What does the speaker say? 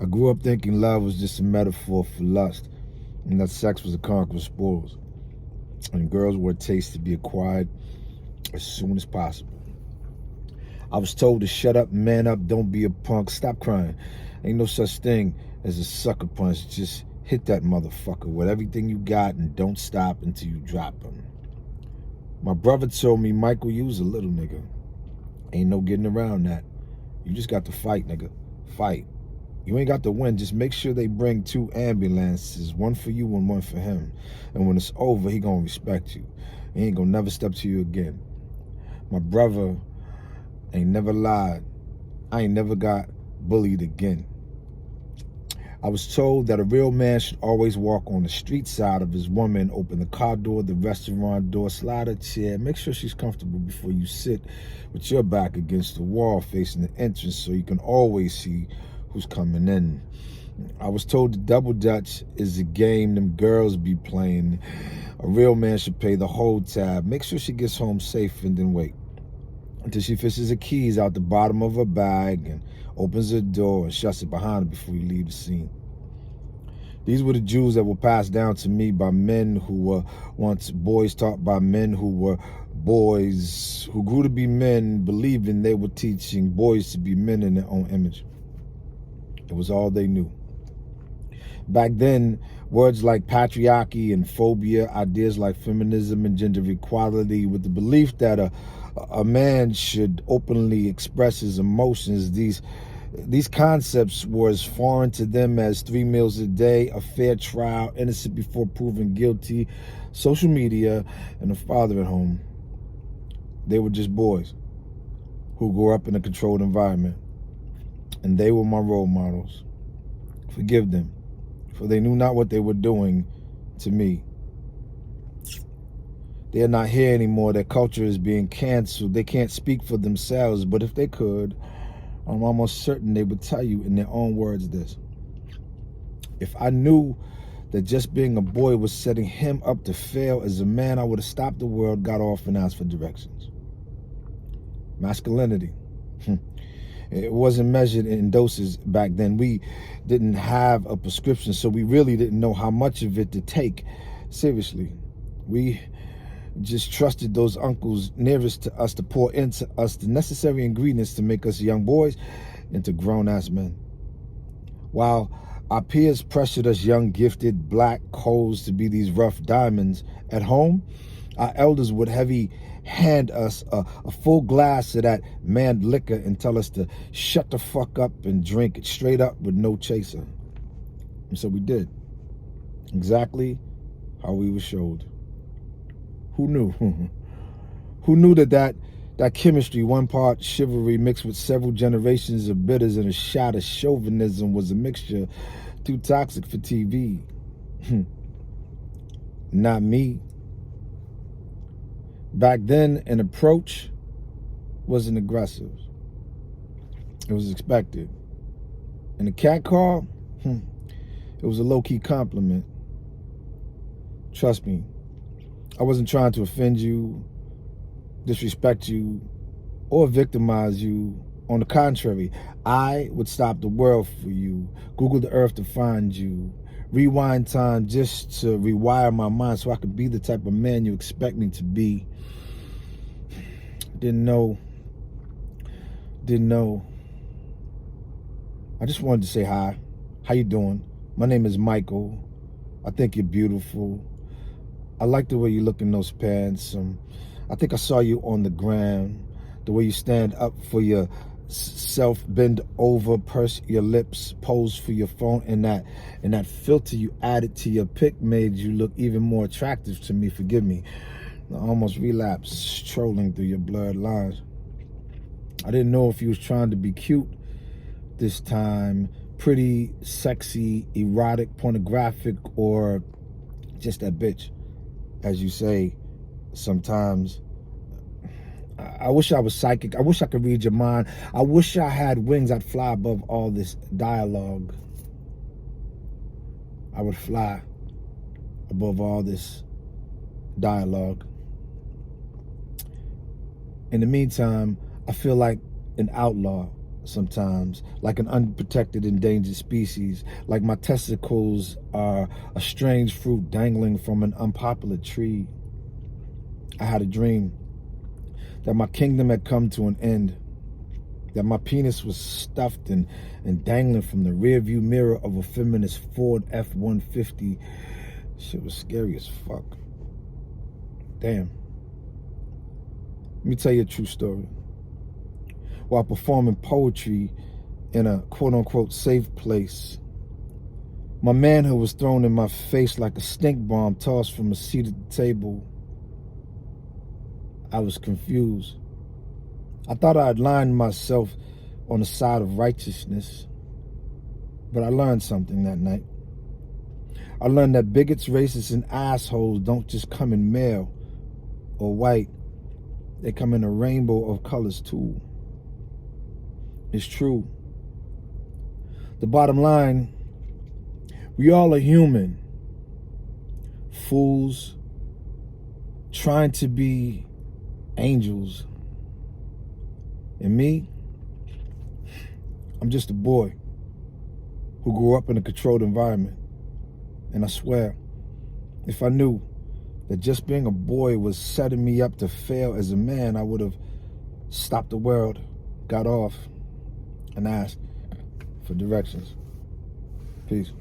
I grew up thinking love was just a metaphor for lust, and that sex was a conquer of spoils, and girls were a taste to be acquired as soon as possible. I was told to shut up, man up, don't be a punk, stop crying. Ain't no such thing as a sucker punch. Just hit that motherfucker with everything you got and don't stop until you drop him. My brother told me, Michael, you was a little nigga. Ain't no getting around that. You just got to fight, nigga. Fight. You ain't got to win. Just make sure they bring 2 ambulances, one for you and one for him. And when it's over, he gonna respect you. He ain't gonna never step to you again. My brother ain't never lied. I ain't never got bullied again. I was told that a real man should always walk on the street side of his woman, open the car door, the restaurant door, slide a chair, make sure she's comfortable before you sit with your back against the wall facing the entrance so you can always see who's coming in. I was told the double dutch is a game them girls be playing. A real man should pay the whole tab, make sure she gets home safe, and then wait until she fishes the keys out the bottom of her bag and opens the door and shuts it behind her before you leave the scene. These were the Jews that were passed down to me by men who were once boys taught by men who were boys, who grew to be men, believing they were teaching boys to be men in their own image. It was all they knew. Back then, words like patriarchy and phobia, ideas like feminism and gender equality, with the belief that a man should openly express his emotions, these concepts were as foreign to them as 3 meals a day, a fair trial, innocent before proven guilty, social media, and a father at home. They were just boys who grew up in a controlled environment, and they were my role models. Forgive them, for they knew not what they were doing to me. They are not here anymore. Their culture is being canceled. They can't speak for themselves, but if they could, I'm almost certain they would tell you in their own words this. If I knew that just being a boy was setting him up to fail as a man, I would have stopped the world, got off, and asked for directions. Masculinity. It wasn't measured in doses back then. We didn't have a prescription, so we really didn't know how much of it to take seriously. We just trusted those uncles nearest to us to pour into us the necessary ingredients to make us young boys into grown-ass men. While our peers pressured us young, gifted black coals to be these rough diamonds at home, our elders would heavy hand us a full glass of that manned liquor and tell us to shut the fuck up and drink it straight up with no chaser. And so we did. Exactly how we were showed. Who knew? Who knew that chemistry, one part chivalry mixed with several generations of bitters and a shot of chauvinism, was a mixture too toxic for TV? Not me. Back then, an approach wasn't aggressive. It was expected. And a cat call, it was a low-key compliment. Trust me, I wasn't trying to offend you, disrespect you, or victimize you. On the contrary, I would stop the world for you, Google the earth to find you, rewind time just to rewire my mind so I could be the type of man you expect me to be. Didn't know. I just wanted to say hi. How you doing? My name is Michael. I think you're beautiful. I like the way you look in those pants. I think I saw you on the gram. The way you stand up for your self, bend over, purse your lips, pose for your phone, and that filter you added to your pic made you look even more attractive to me. Forgive me. I almost relapsed, trolling through your blurred lines. I didn't know if you was trying to be cute this time, pretty, sexy, erotic, pornographic, or just that bitch, as you say sometimes. I wish I was psychic. I wish I could read your mind. I wish I had wings. I'd fly above all this dialogue. I would fly above all this dialogue. In the meantime, I feel like an outlaw, sometimes, like an unprotected endangered species, like my testicles are a strange fruit dangling from an unpopular tree. I had a dream that my kingdom had come to an end, that my penis was stuffed and dangling from the rearview mirror of a feminist Ford F-150. Shit was scary as fuck. Damn. Let me tell you a true story. While performing poetry in a quote-unquote safe place, my manhood was thrown in my face like a stink bomb tossed from a seat at the table. I was confused. I thought I had lined myself on the side of righteousness, but I learned something that night. I learned that bigots, racists, and assholes don't just come in male or white. They come in a rainbow of colors too. It's true. The bottom line, we all are human. Fools trying to be angels. And me, I'm just a boy who grew up in a controlled environment. And I swear, if I knew that just being a boy was setting me up to fail as a man, I would have stopped the world, got off, and asked for directions. Peace.